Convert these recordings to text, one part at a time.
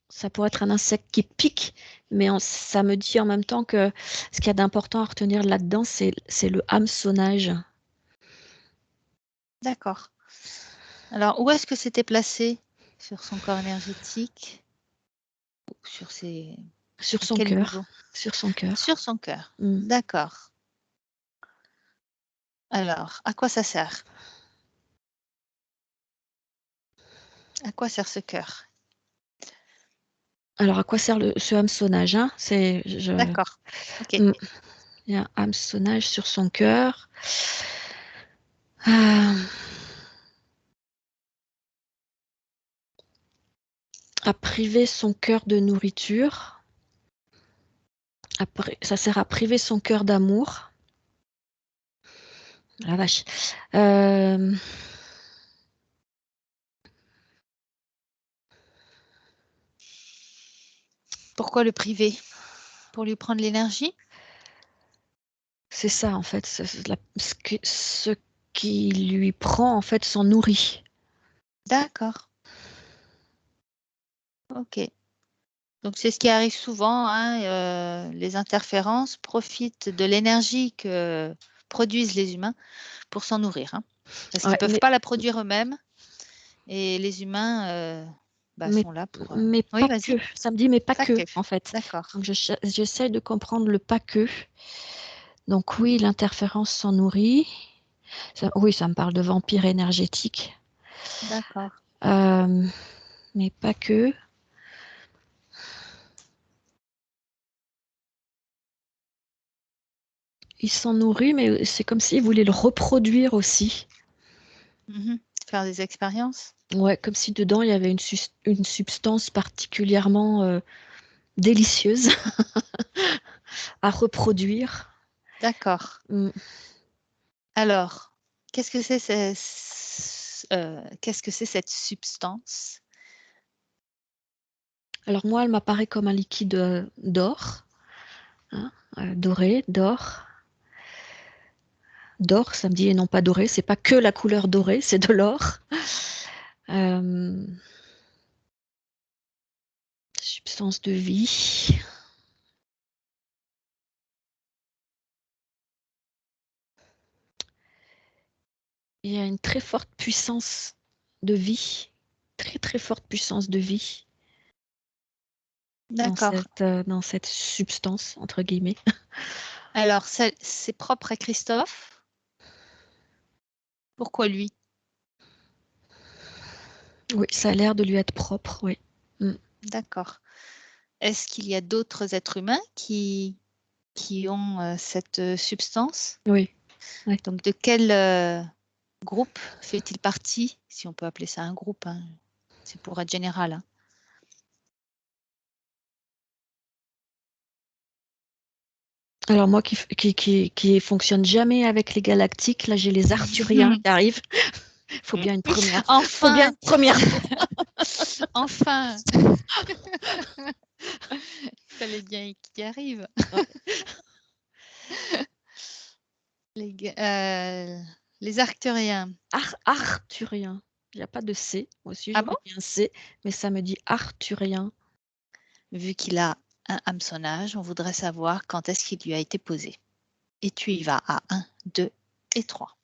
Ça pourrait être un insecte qui pique, mais ça me dit en même temps que ce qu'il y a d'important à retenir là-dedans, c'est le hameçonnage. D'accord. Alors, où est-ce que c'était placé sur son corps énergétique? Sur ses... Sur À son quel cœur. niveau? Sur son cœur. Sur son cœur. Mm. D'accord. Alors, à quoi ça sert? À quoi sert ce cœur? Alors, à quoi sert ce hameçonnage, hein? D'accord. Ok. Il y a un hameçonnage sur son cœur. À priver son cœur de nourriture. Ça sert à priver son cœur d'amour. La vache. Pourquoi le priver? Pour lui prendre l'énergie? C'est ça, en fait. Ce qui lui prend, en fait, s'en nourrit. D'accord. Ok. Donc, c'est ce qui arrive souvent, hein, les interférences profitent de l'énergie que produisent les humains pour s'en nourrir, hein, parce qu'ils ne peuvent pas la produire eux-mêmes et les humains sont là pour... Mais Oui, pas vas-y. que. Ça me dit, mais pas Pas que, que. en fait. D'accord. Donc, j'essaie de comprendre le pas que. Donc, oui, l'interférence s'en nourrit. Oui, ça me parle de vampire énergétique. D'accord. Mais pas que. Il s'en nourrit, mais c'est comme s'il voulait le reproduire aussi. Faire des expériences? Ouais, comme si dedans, il y avait une substance particulièrement délicieuse à reproduire. D'accord. Mm. Alors, qu'est-ce que c'est cette substance? Alors moi, elle m'apparaît comme un liquide d'or, hein, doré, d'or. D'or, ça me dit, et non pas doré. C'est pas que la couleur dorée, c'est de l'or. Substance de vie. Il y a une très forte puissance de vie, très très forte puissance de vie D'accord. dans cette substance, entre guillemets. Alors, c'est propre à Christophe? Pourquoi lui? Oui, ça a l'air de lui être propre, oui. Mm. D'accord. Est-ce qu'il y a d'autres êtres humains qui ont cette substance? Oui. Ouais. Donc, de quel groupe fait-il partie? Si on peut appeler ça un groupe, hein. C'est pour être général, hein. Alors moi qui fonctionne jamais avec les galactiques, là j'ai les arthuriens qui arrivent. Faut bien une première. Faut bien Enfin! une première fois. Enfin! Il fallait bien qu'il y arrive. Les arcturiens. Arthurien. Il n'y a pas de C. Moi aussi Ah j'aurais bon? mis un C, mais ça me dit arthurien. Vu qu'il a un hameçonnage, on voudrait savoir quand est-ce qu'il lui a été posé. Et tu y vas à 1, 2 et 3.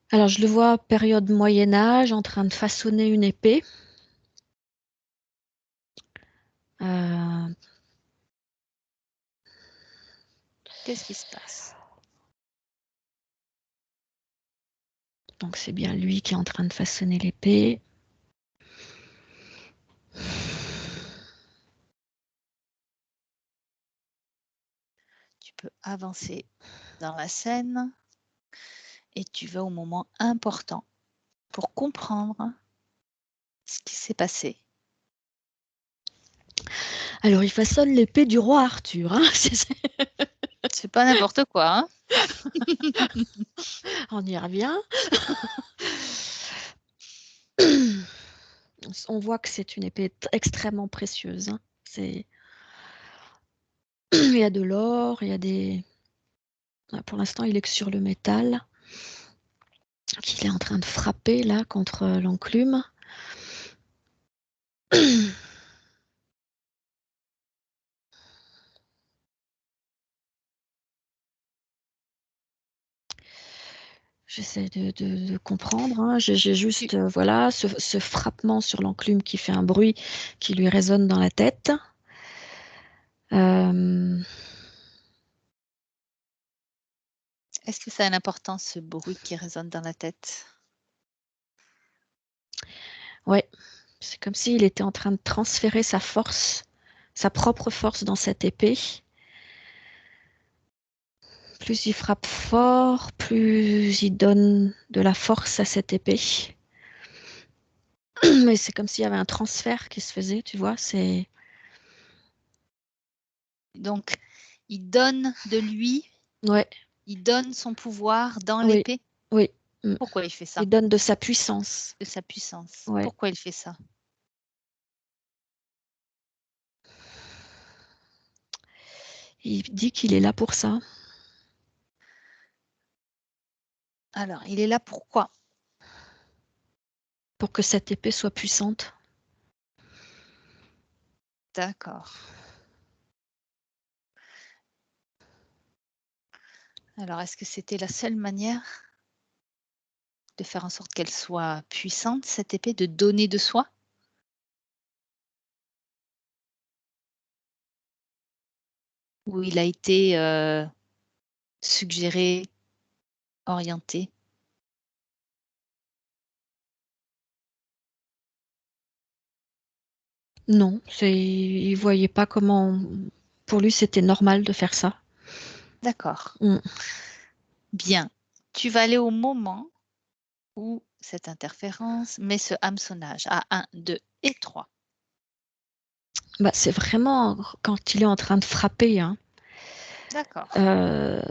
Alors je le vois période Moyen Âge en train de façonner une épée. Qu'est-ce qui se passe? Donc c'est bien lui qui est en train de façonner l'épée. Tu peux avancer dans la scène et tu vas au moment important pour comprendre ce qui s'est passé. Alors il façonne l'épée du roi Arthur. Hein. C'est pas n'importe quoi, hein? On y revient. On voit que c'est une épée extrêmement précieuse. Hein. Il y a de l'or, il y a des... Pour l'instant, il est que sur le métal. qu'il est en train de frapper là contre l'enclume. J'essaie de comprendre. Hein. J'ai juste, voilà, ce frappement sur l'enclume qui fait un bruit qui lui résonne dans la tête. Est-ce que ça a une importance, ce bruit qui résonne dans la tête? Ouais, c'est comme s'il était en train de transférer sa force, sa propre force dans cette épée. Plus il frappe fort, plus il donne de la force à cette épée. Mais c'est comme s'il y avait un transfert qui se faisait, tu vois. C'est Donc, il donne de lui, ouais, il donne son pouvoir dans oui, l'épée? oui. Pourquoi il fait ça? Il donne de sa puissance. De sa puissance. Ouais. Pourquoi il fait ça? Il dit qu'il est là pour ça. Alors, il est là pourquoi? Pour que cette épée soit puissante. D'accord. Alors, est-ce que c'était la seule manière de faire en sorte qu'elle soit puissante, cette épée, de donner de soi? Ou il a été, suggéré, orienté? Non, il voyait pas comment. Pour lui, c'était normal de faire ça. D'accord. Mm. Bien. Tu vas aller au moment où cette interférence met ce hameçonnage à 1, 2 et 3. Bah, c'est vraiment quand il est en train de frapper. Hein. D'accord. En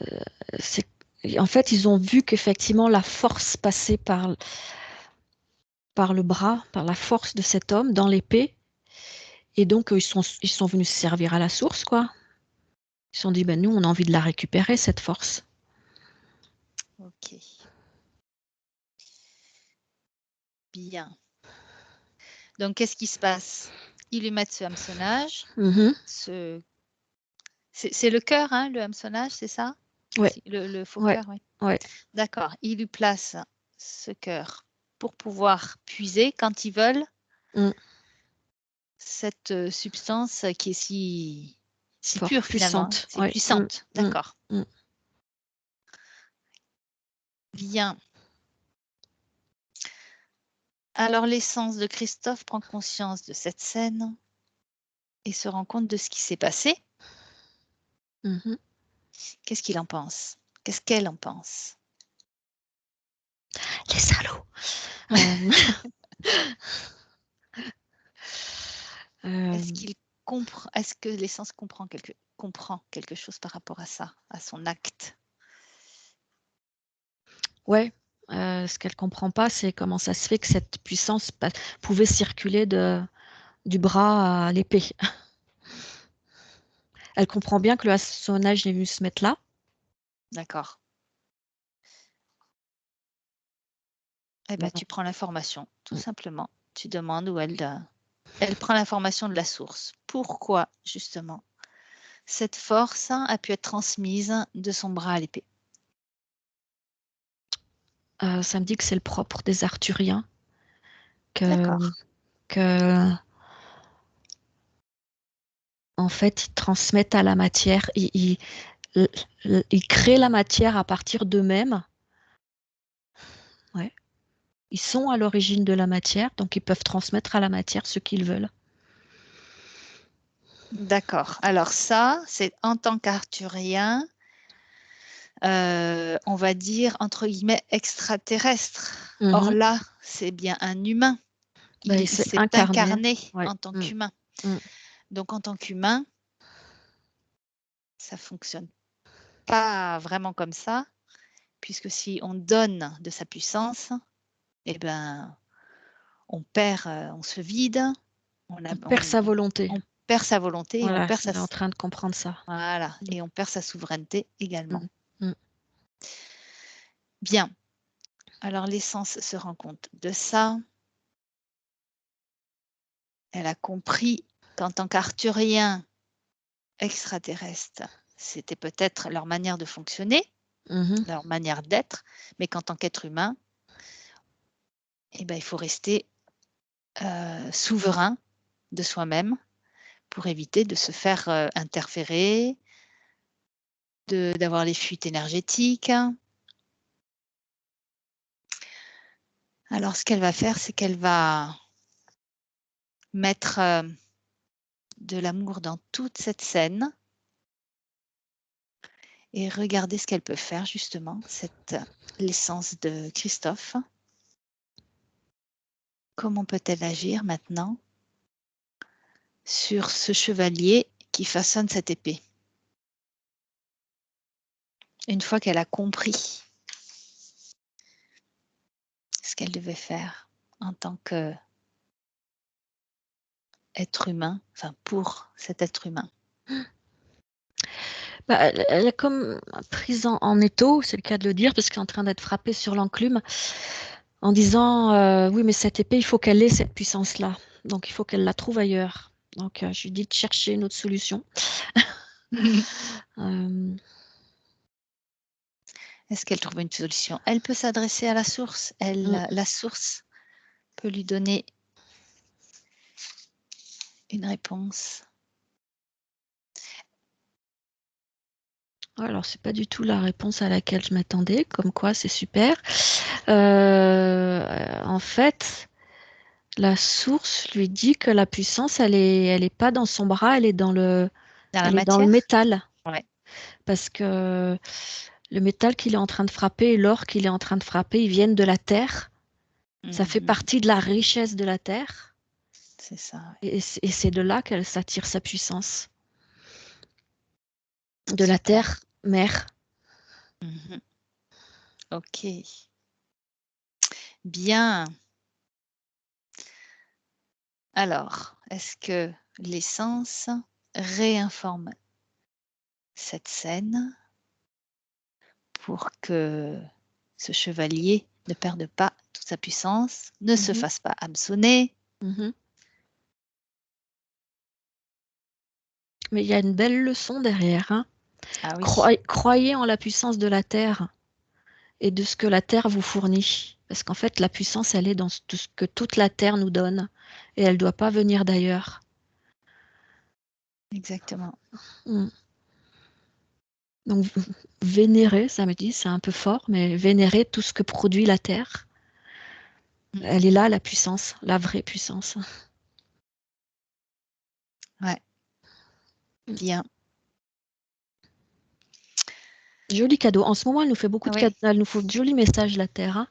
fait, ils ont vu qu'effectivement la force passait par le bras, par la force de cet homme dans l'épée. Et donc, ils sont venus se servir à la source, quoi. Ils se sont dit, ben, nous, on a envie de la récupérer, cette force. OK. Bien. Donc, qu'est-ce qui se passe? Ils lui mettent ce hameçonnage, Mhm. c'est le cœur, hein, le hameçonnage, c'est ça? Ouais, Le faux ouais, cœur, oui. ouais. D'accord. Il lui place ce cœur pour pouvoir puiser quand ils veulent Mm. cette, substance qui est si pure finalement, hein, Puissante. si Ouais. Mm. puissante. Mm. D'accord. Mm. Bien. Alors l'essence de Christophe prend conscience de cette scène et se rend compte de ce qui s'est passé. Mhm. Qu'est-ce qu'il en pense? Qu'est-ce qu'elle en pense? Les salauds. Est-ce qu'il comprend est-ce que l'essence comprend quelque chose par rapport à ça, à son acte? Ouais, ce qu'elle comprend pas, c'est comment ça se fait que cette puissance pouvait circuler du bras à l'épée. Elle comprend bien que le hameçonnage est venu se mettre là. D'accord. Eh ben, tu prends l'information, tout simplement. Tu demandes où elle prend l'information de la source. Pourquoi, justement, cette force a pu être transmise de son bras à l'épée? Ça me dit que c'est le propre des Arthuriens, que, D'accord. que en fait, ils transmettent à la matière, ils créent la matière à partir d'eux-mêmes. Ouais. Ils sont à l'origine de la matière, donc ils peuvent transmettre à la matière ce qu'ils veulent. D'accord. Alors ça, c'est en tant qu'Arthurien, on va dire entre guillemets «extraterrestre». Or Mhm. là, c'est bien un humain. Ben, Il c'est s'est incarné. incarné Ouais. en tant Mm. qu'humain. Mm. Donc en tant qu'humain, ça fonctionne pas vraiment comme ça, puisque si on donne de sa puissance, eh ben, on se vide, on a On perd sa volonté. on perd sa volonté et on Voilà, perd elle est en train de comprendre ça. voilà, Mm. et on perd sa souveraineté également. Mm. Mm. Bien. Alors l'essence se rend compte de ça. Elle a compris qu'en tant qu'arthurien extraterrestre, c'était peut-être leur manière de fonctionner, leur manière d'être, mais qu'en tant qu'être humain, eh ben, il faut rester souverain de soi-même pour éviter de se faire interférer, d'avoir les fuites énergétiques. Alors, ce qu'elle va faire, c'est qu'elle va mettre de l'amour dans toute cette scène et regarder ce qu'elle peut faire, justement, l'essence de Christophe. Comment peut-elle agir maintenant sur ce chevalier qui façonne cette épée? Une fois qu'elle a compris ce qu'elle devait faire en tant qu'être humain, enfin pour cet être humain. Bah, elle est comme prise en étau, c'est le cas de le dire, parce qu'elle est en train d'être frappée sur l'enclume en disant oui, mais cette épée, il faut qu'elle ait cette puissance-là. Donc, il faut qu'elle la trouve ailleurs. Donc, je lui dis de chercher une autre solution. Est-ce qu'elle trouve une solution? Elle peut s'adresser à la source. La source peut lui donner une réponse. Alors, c'est pas du tout la réponse à laquelle je m'attendais, comme quoi c'est super. En fait, la source lui dit que la puissance, elle est pas dans son bras, elle est dans le métal. Ouais. Parce que le métal qu'il est en train de frapper et l'or qu'il est en train de frapper, ils viennent de la terre. Ça fait partie de la richesse de la terre. C'est ça. Et c'est de là qu'elle s'attire sa puissance. De Super. la terre mère. Ok. Bien. Alors, est-ce que l'essence réinforme cette scène pour que ce chevalier ne perde pas toute sa puissance, ne se fasse pas hameçonner? Mais il y a une belle leçon derrière. Hein. Ah oui. Croyez en la puissance de la terre et de ce que la terre vous fournit. Parce qu'en fait, la puissance, elle est dans tout ce que toute la terre nous donne. Et elle ne doit pas venir d'ailleurs. Exactement. Donc, vénérer, ça me dit, c'est un peu fort, mais vénérer tout ce que produit la terre. Elle est là, la puissance, la vraie puissance. Ouais. Bien. Joli cadeau. En ce moment, elle nous fait beaucoup de Oui. cadeaux. Elle nous faut de jolis messages, la Terre. Hein.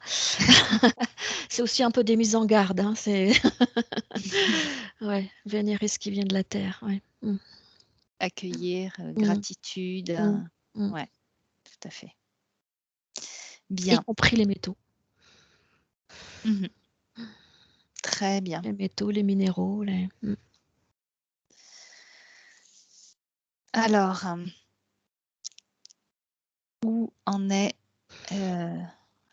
C'est aussi un peu des mises en garde. Hein. C'est ouais, vénérer ce qui vient de la Terre. Ouais. Accueillir, gratitude. Ouais, tout à fait. Bien. Y compris les métaux. Très bien. Les métaux, les minéraux. Alors, où en est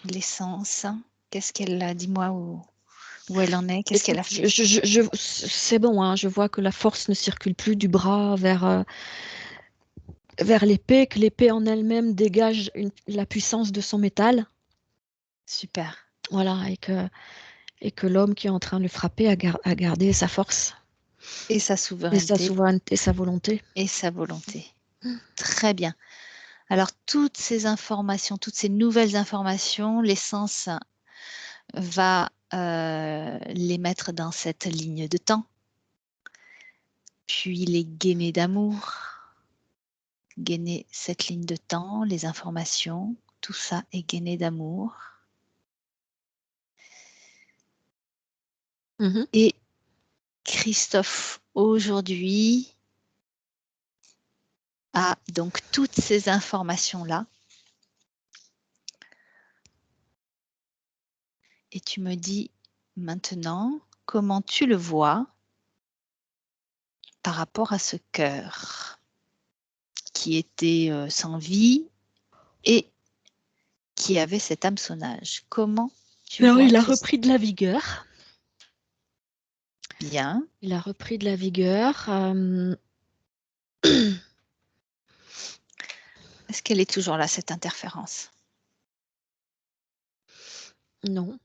l'essence? Qu'est-ce qu'elle a? Dis-moi où elle en est. Qu'est-ce qu'elle a fait? C'est bon, hein, je vois que la force ne circule plus du bras vers l'épée, que l'épée en elle-même dégage la puissance de son métal. Super. Voilà, et que l'homme qui est en train de le frapper a gardé sa force. Et sa souveraineté. Et sa souveraineté, sa volonté. Et sa volonté. Très bien. Alors, toutes ces informations, toutes ces nouvelles informations, l'essence va les mettre dans cette ligne de temps, puis les gainer d'amour, gainer cette ligne de temps, les informations, tout ça est gainé d'amour. Et Christophe, aujourd'hui, a donc toutes ces informations-là. Et tu me dis maintenant comment tu le vois par rapport à ce cœur qui était sans vie et qui avait cet hameçonnage. Comment tu Alors, vois, il a Christine? repris de la vigueur. Bien. Il a repris de la vigueur. Est-ce qu'elle est toujours là, cette interférence? Non.